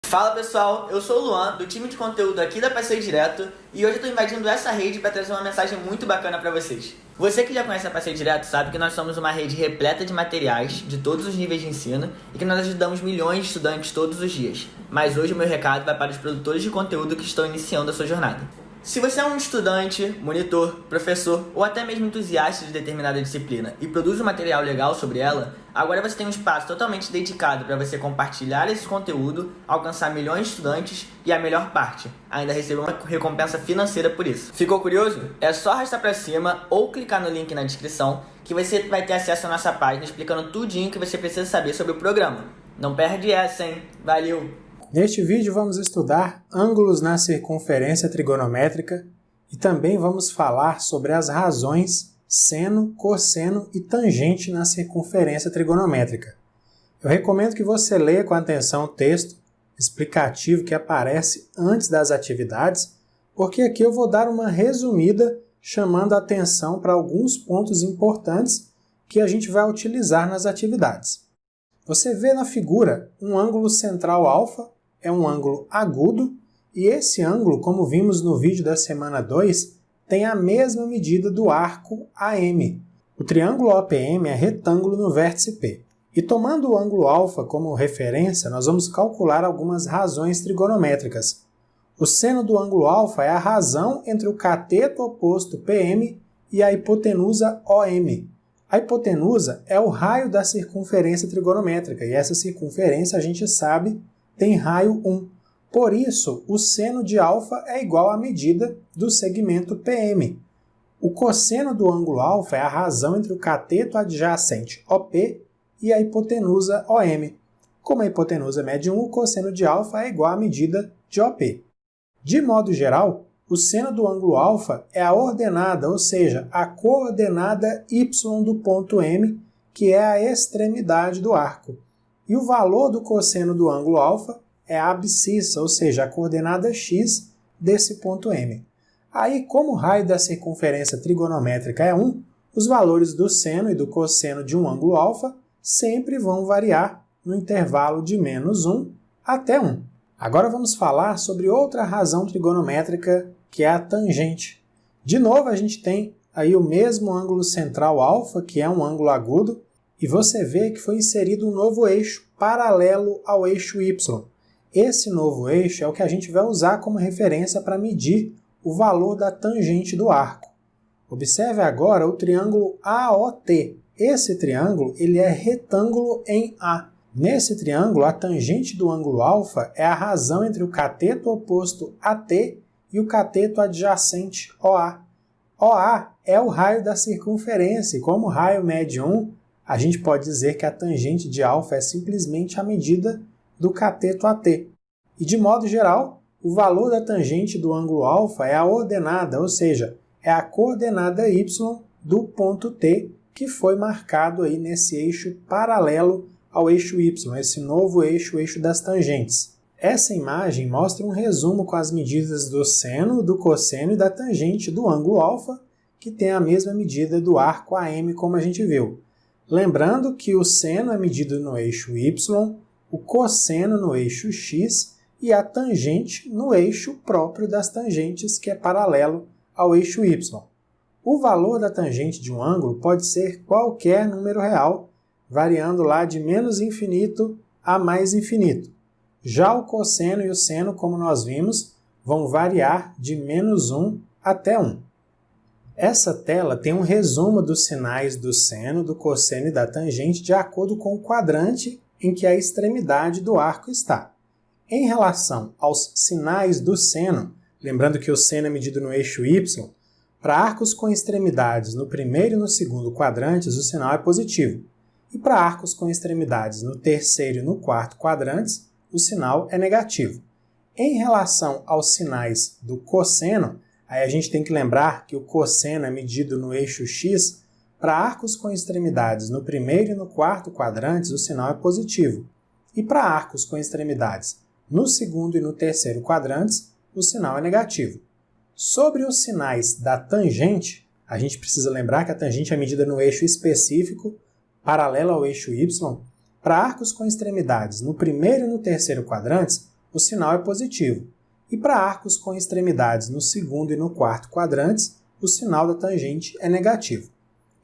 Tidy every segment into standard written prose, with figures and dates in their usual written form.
Fala pessoal, eu sou o Luan, do time de conteúdo aqui da Passeio Direto, e hoje eu estou invadindo essa rede para trazer uma mensagem muito bacana para vocês. Você que já conhece a Passeio Direto sabe que nós somos uma rede repleta de materiais de todos os níveis de ensino e que nós ajudamos milhões de estudantes todos os dias. Mas hoje o meu recado vai para os produtores de conteúdo que estão iniciando a sua jornada. Se você é um estudante, monitor, professor ou até mesmo entusiasta de determinada disciplina e produz um material legal sobre ela, agora você tem um espaço totalmente dedicado para você compartilhar esse conteúdo, alcançar milhões de estudantes e a melhor parte, ainda receber uma recompensa financeira por isso. Ficou curioso? É só arrastar para cima ou clicar no link na descrição que você vai ter acesso à nossa página explicando tudinho que você precisa saber sobre o programa. Não perde essa, hein? Valeu! Neste vídeo vamos estudar ângulos na circunferência trigonométrica e também vamos falar sobre as razões seno, cosseno e tangente na circunferência trigonométrica. Eu recomendo que você leia com atenção o texto explicativo que aparece antes das atividades, porque aqui eu vou dar uma resumida chamando a atenção para alguns pontos importantes que a gente vai utilizar nas atividades. Você vê na figura um ângulo central alfa, é um ângulo agudo, e esse ângulo, como vimos no vídeo da semana 2, tem a mesma medida do arco AM. O triângulo OPM é retângulo no vértice P. E tomando o ângulo alfa como referência, nós vamos calcular algumas razões trigonométricas. O seno do ângulo alfa é a razão entre o cateto oposto PM e a hipotenusa OM. A hipotenusa é o raio da circunferência trigonométrica, e essa circunferência, a gente sabe, tem raio 1. Por isso, o seno de alfa é igual à medida do segmento PM. O cosseno do ângulo alfa é a razão entre o cateto adjacente OP e a hipotenusa OM. Como a hipotenusa mede 1, o cosseno de alfa é igual à medida de OP. De modo geral, o seno do ângulo alfa é a ordenada, ou seja, a coordenada y do ponto M, que é a extremidade do arco. E o valor do cosseno do ângulo alfa é a abscissa, ou seja, a coordenada x desse ponto M. Aí, como o raio da circunferência trigonométrica é 1, os valores do seno e do cosseno de um ângulo alfa sempre vão variar no intervalo de -1 até 1. Agora vamos falar sobre outra razão trigonométrica, que é a tangente. De novo, a gente tem aí o mesmo ângulo central alfa, que é um ângulo agudo, e você vê que foi inserido um novo eixo paralelo ao eixo y. Esse novo eixo é o que a gente vai usar como referência para medir o valor da tangente do arco. Observe agora o triângulo AOT. Esse triângulo ele é retângulo em A. Nesse triângulo, a tangente do ângulo alfa é a razão entre o cateto oposto AT e o cateto adjacente OA. OA é o raio da circunferência, e como o raio mede 1, a gente pode dizer que a tangente de alfa é simplesmente a medida do cateto AT. E de modo geral, o valor da tangente do ângulo alfa é a ordenada, ou seja, é a coordenada y do ponto T que foi marcado aí nesse eixo paralelo ao eixo y, esse novo eixo, o eixo das tangentes. Essa imagem mostra um resumo com as medidas do seno, do cosseno e da tangente do ângulo alfa, que tem a mesma medida do arco AM, como a gente viu. Lembrando que o seno é medido no eixo y, o cosseno no eixo x e a tangente no eixo próprio das tangentes, que é paralelo ao eixo y. O valor da tangente de um ângulo pode ser qualquer número real, variando lá de menos infinito a mais infinito. Já o cosseno e o seno, como nós vimos, vão variar de -1 até 1. Essa tela tem um resumo dos sinais do seno, do cosseno e da tangente de acordo com o quadrante em que a extremidade do arco está. Em relação aos sinais do seno, lembrando que o seno é medido no eixo y, para arcos com extremidades no primeiro e no segundo quadrantes, o sinal é positivo. E para arcos com extremidades no terceiro e no quarto quadrantes, o sinal é negativo. Em relação aos sinais do cosseno, aí a gente tem que lembrar que o cosseno é medido no eixo x. Para arcos com extremidades no primeiro e no quarto quadrantes, o sinal é positivo. E para arcos com extremidades no segundo e no terceiro quadrantes, o sinal é negativo. Sobre os sinais da tangente, a gente precisa lembrar que a tangente é medida no eixo específico, paralelo ao eixo y. Para arcos com extremidades no primeiro e no terceiro quadrantes, o sinal é positivo. E para arcos com extremidades no segundo e no quarto quadrantes, o sinal da tangente é negativo.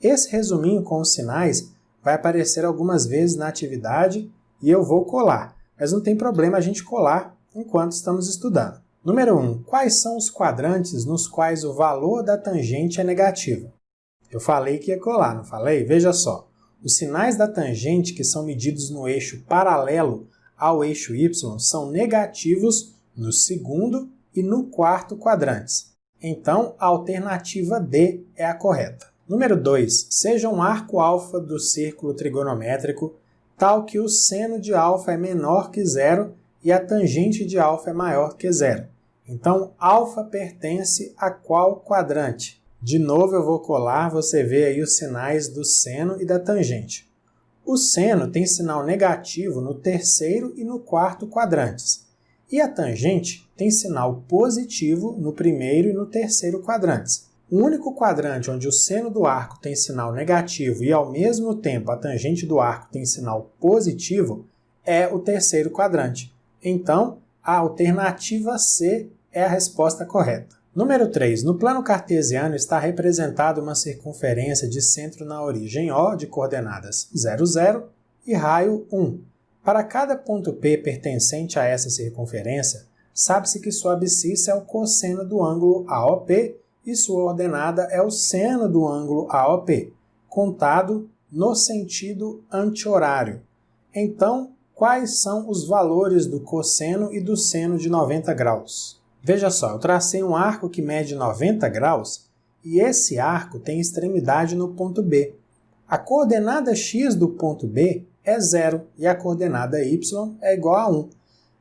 Esse resuminho com os sinais vai aparecer algumas vezes na atividade e eu vou colar, mas não tem problema a gente colar enquanto estamos estudando. Número 1. Quais são os quadrantes nos quais o valor da tangente é negativo? Eu falei que ia colar, não falei? Veja só. Os sinais da tangente que são medidos no eixo paralelo ao eixo y são negativos no segundo e no quarto quadrantes. Então, a alternativa D é a correta. Número 2. Seja um arco alfa do círculo trigonométrico tal que o seno de alfa é menor que zero e a tangente de alfa é maior que zero. Então, alfa pertence a qual quadrante? De novo eu vou colar, você vê aí os sinais do seno e da tangente. O seno tem sinal negativo no terceiro e no quarto quadrantes. E a tangente tem sinal positivo no primeiro e no terceiro quadrantes. O único quadrante onde o seno do arco tem sinal negativo e ao mesmo tempo a tangente do arco tem sinal positivo é o terceiro quadrante. Então, a alternativa C é a resposta correta. Número 3. No plano cartesiano está representada uma circunferência de centro na origem O de coordenadas 0, 0 e raio 1. Para cada ponto P pertencente a essa circunferência, sabe-se que sua abscissa é o cosseno do ângulo AOP e sua ordenada é o seno do ângulo AOP, contado no sentido anti-horário. Então, quais são os valores do cosseno e do seno de 90 graus? Veja só, eu tracei um arco que mede 90 graus e esse arco tem extremidade no ponto B. A coordenada x do ponto B é 0 e a coordenada y é igual a 1.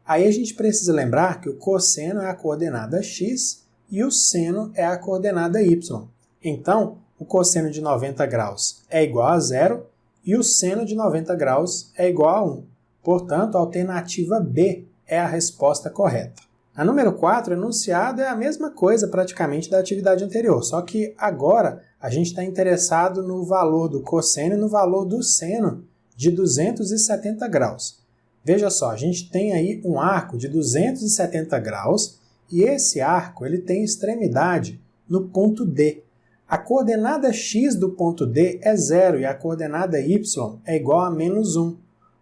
Aí a gente precisa lembrar que o cosseno é a coordenada x e o seno é a coordenada y. Então, o cosseno de 90 graus é igual a 0 e o seno de 90 graus é igual a 1. Portanto, a alternativa B é a resposta correta. A número 4, enunciado, é a mesma coisa praticamente da atividade anterior, só que agora a gente está interessado no valor do cosseno e no valor do seno de 270 graus. Veja só, a gente tem aí um arco de 270 graus e esse arco ele tem extremidade no ponto D. A coordenada x do ponto D é 0 e a coordenada y é igual a menos 1.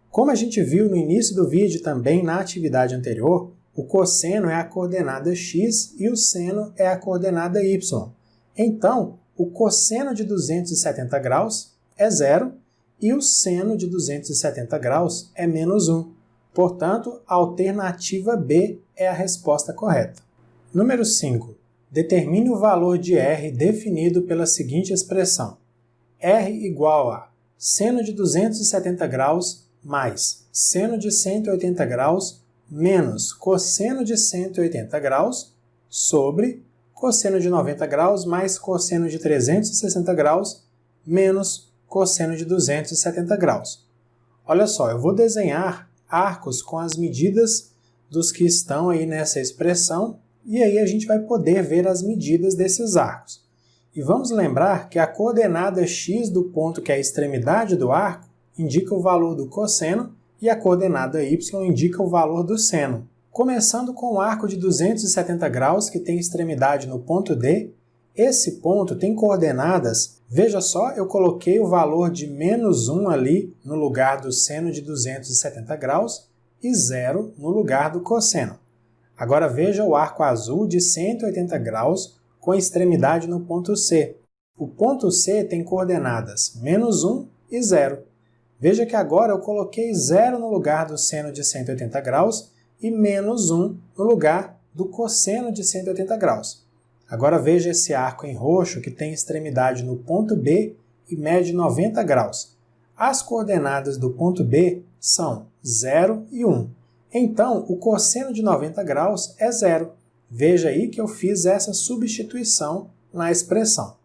Como a gente viu no início do vídeo também na atividade anterior, o cosseno é a coordenada x e o seno é a coordenada y. Então, o cosseno de 270 graus é 0 e o seno de 270 graus é menos 1. Portanto, a alternativa B é a resposta correta. Número 5. Determine o valor de R definido pela seguinte expressão. R igual a seno de 270 graus mais seno de 180 graus menos cosseno de 180 graus sobre cosseno de 90 graus mais cosseno de 360 graus menos cosseno de 270 graus. Olha só, eu vou desenhar arcos com as medidas dos que estão aí nessa expressão e aí a gente vai poder ver as medidas desses arcos. E vamos lembrar que a coordenada x do ponto que é a extremidade do arco indica o valor do cosseno e a coordenada y indica o valor do seno. Começando com o arco de 270 graus, que tem extremidade no ponto D, esse ponto tem coordenadas, veja só, eu coloquei o valor de menos 1 ali no lugar do seno de 270 graus e 0 no lugar do cosseno. Agora veja o arco azul de 180 graus com extremidade no ponto C. O ponto C tem coordenadas menos 1 e 0. Veja que agora eu coloquei 0 no lugar do seno de 180 graus e menos 1 no lugar do cosseno de 180 graus. Agora veja esse arco em roxo que tem extremidade no ponto B e mede 90 graus. As coordenadas do ponto B são 0 e 1. Então, o cosseno de 90 graus é 0. Veja aí que eu fiz essa substituição na expressão.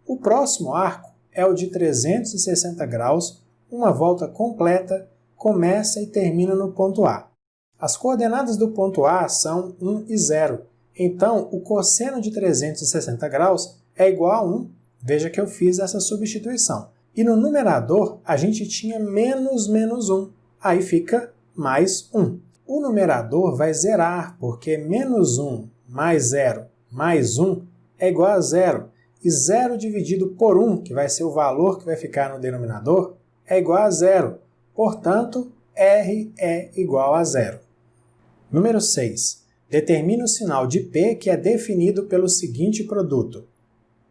O próximo arco é o de 360 graus, uma volta completa, começa e termina no ponto A. As coordenadas do ponto A são 1 e 0, então o cosseno de 360 graus é igual a 1, veja que eu fiz essa substituição. E no numerador a gente tinha menos 1, aí fica mais 1. o numerador vai zerar, porque menos 1 mais 0 mais 1 é igual a 0. E 0 dividido por 1, que vai ser o valor que vai ficar no denominador, é igual a 0. Portanto, R é igual a 0. Número 6. Determine o sinal de P que é definido pelo seguinte produto.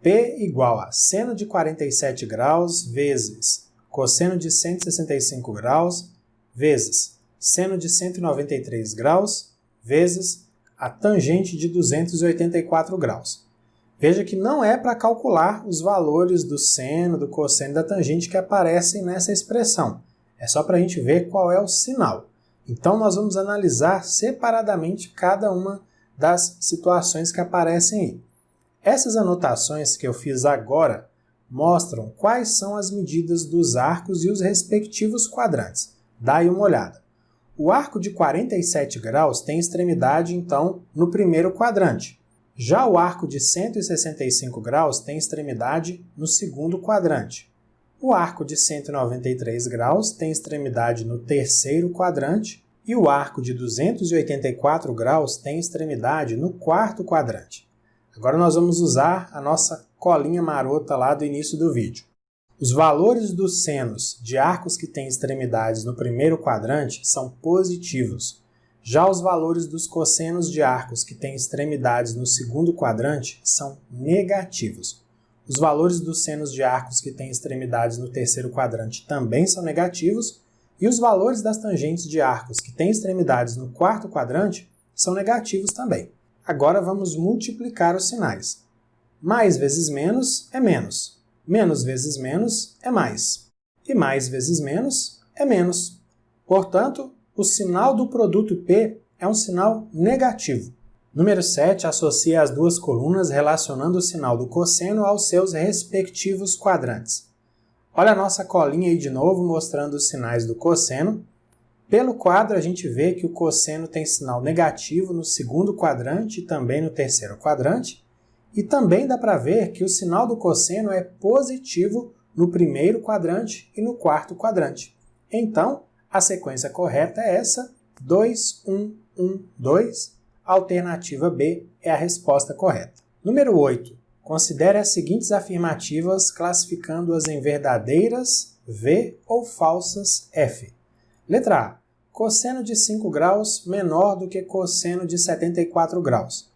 P igual a seno de 47 graus vezes cosseno de 165 graus vezes seno de 193 graus vezes a tangente de 284 graus. Veja que não é para calcular os valores do seno, do cosseno e da tangente que aparecem nessa expressão. É só para a gente ver qual é o sinal. Então, nós vamos analisar separadamente cada uma das situações que aparecem aí. Essas anotações que eu fiz agora mostram quais são as medidas dos arcos e os respectivos quadrantes. Dá aí uma olhada. O arco de 47 graus tem extremidade, então, no primeiro quadrante. Já o arco de 165 graus tem extremidade no segundo quadrante. O arco de 193 graus tem extremidade no terceiro quadrante e o arco de 284 graus tem extremidade no quarto quadrante. Agora nós vamos usar a nossa colinha marota lá do início do vídeo. Os valores dos senos de arcos que têm extremidades no primeiro quadrante são positivos. Já os valores dos cossenos de arcos que têm extremidades no segundo quadrante são negativos. Os valores dos senos de arcos que têm extremidades no terceiro quadrante também são negativos, e os valores das tangentes de arcos que têm extremidades no quarto quadrante são negativos também. Agora vamos multiplicar os sinais. Mais vezes menos é menos. Menos vezes menos é mais. E mais vezes menos é menos. Portanto, o sinal do produto P é um sinal negativo. Número 7, associa as duas colunas relacionando o sinal do cosseno aos seus respectivos quadrantes. Olha a nossa colinha aí de novo mostrando os sinais do cosseno. Pelo quadro a gente vê que o cosseno tem sinal negativo no segundo quadrante e também no terceiro quadrante. E também dá para ver que o sinal do cosseno é positivo no primeiro quadrante e no quarto quadrante. Então, a sequência correta é essa, 2, 1, 1, 2. A alternativa B é a resposta correta. Número 8. Considere as seguintes afirmativas classificando-as em verdadeiras, V, ou falsas, F. Letra A. Cosseno de 5 graus menor do que cosseno de 74 graus.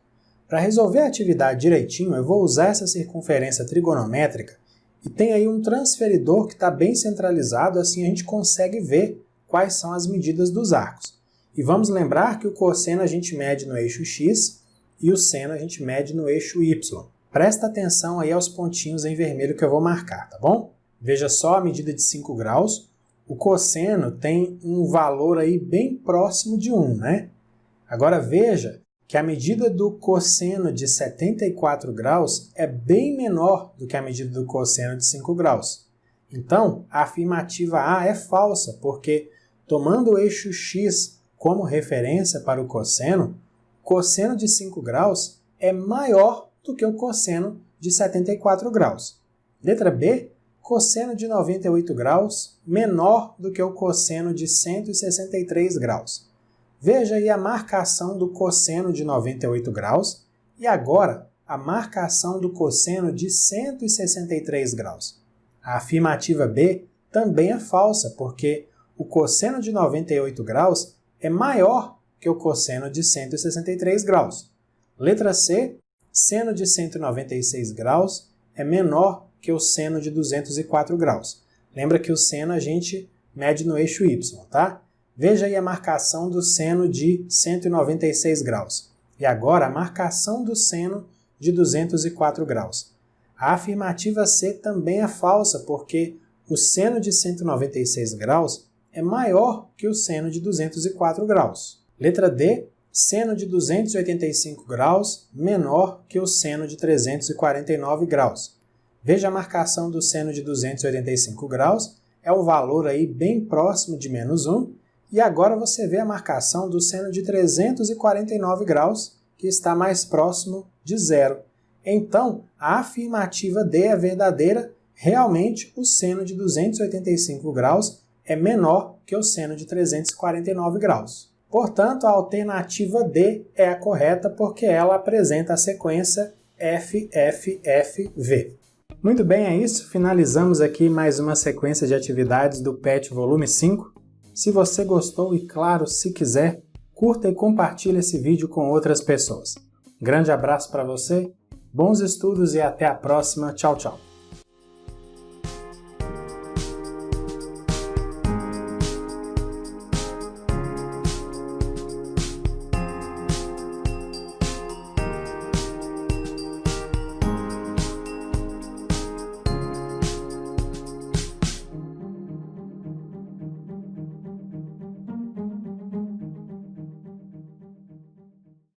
Para resolver a atividade direitinho, eu vou usar essa circunferência trigonométrica e tem aí um transferidor que está bem centralizado, assim a gente consegue ver quais são as medidas dos arcos. E vamos lembrar que o cosseno a gente mede no eixo X e o seno a gente mede no eixo Y. Presta atenção aí aos pontinhos em vermelho que eu vou marcar, tá bom? Veja só a medida de 5 graus. O cosseno tem um valor aí bem próximo de 1, né? Agora veja que a medida do cosseno de 74 graus é bem menor do que a medida do cosseno de 5 graus. Então, a afirmativa A é falsa, porque tomando o eixo X como referência para o cosseno de 5 graus é maior do que o cosseno de 74 graus. Letra B, cosseno de 98 graus menor do que o cosseno de 163 graus. Veja aí a marcação do cosseno de 98 graus e agora a marcação do cosseno de 163 graus. A afirmativa B também é falsa, porque o cosseno de 98 graus é maior que o cosseno de 163 graus. Letra C, seno de 196 graus é menor que o seno de 204 graus. Lembra que o seno a gente mede no eixo Y, tá? Veja aí a marcação do seno de 196 graus. E agora a marcação do seno de 204 graus. A afirmativa C também é falsa, porque o seno de 196 graus é maior que o seno de 204 graus. Letra D, seno de 285 graus menor que o seno de 349 graus. Veja a marcação do seno de 285 graus, é um valor aí bem próximo de menos 1, e agora você vê a marcação do seno de 349 graus, que está mais próximo de zero. Então, a afirmativa D é verdadeira, realmente o seno de 285 graus é menor que o seno de 349 graus. Portanto, a alternativa D é a correta porque ela apresenta a sequência FFFV. Muito bem, é isso. Finalizamos aqui mais uma sequência de atividades do PET Volume 5. Se você gostou e, claro, se quiser, curta e compartilhe esse vídeo com outras pessoas. Grande abraço para você, bons estudos e até a próxima. Tchau, tchau.